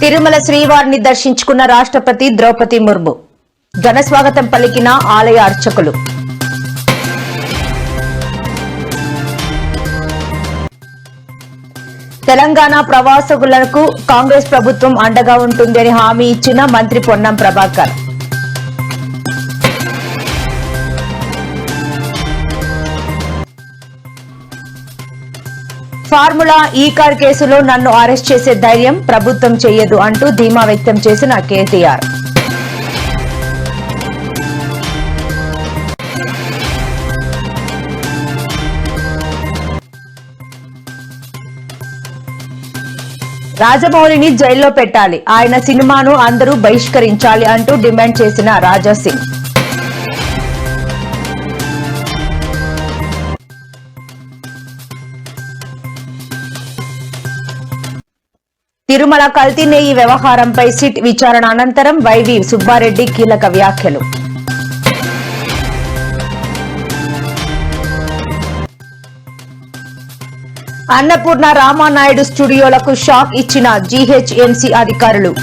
తిరుమల శ్రీవారిని దర్శించుకున్న రాష్ట్రపతి ద్రౌపది ముర్ము ఘన స్వాగతం పలికిన ఆలయ అర్చకులు. తెలంగాణ ప్రవాసికులకు కాంగ్రెస్ ప్రభుత్వం అండగా ఉంటుందని హామీ ఇచ్చిన మంత్రి పొన్నం ప్రభాకర్. ఫార్ములా ఈ కార్ కేసులో నన్ను అరెస్ట్ చేసే ధైర్యం ప్రభుత్వం చేయదు అంటూ ధీమా వ్యక్తం చేసిన కేటీఆర్. రాజమౌళిని జైల్లో పెట్టాలి, ఆయన సినిమాను అందరూ బహిష్కరించాలి అంటూ డిమాండ్ చేసిన రాజాసింగ్. తిరుమల కల్తీ నెయ్యి వ్యవహారంపై సిట్ విచారణ అనంతరం వైవి సుబ్బారెడ్డి కీలక వ్యాఖ్యలు. అన్నపూర్ణ రామానాయుడు స్టూడియోలకు షాక్ ఇచ్చిన జీహెచ్ఎంసీ అధికారులు.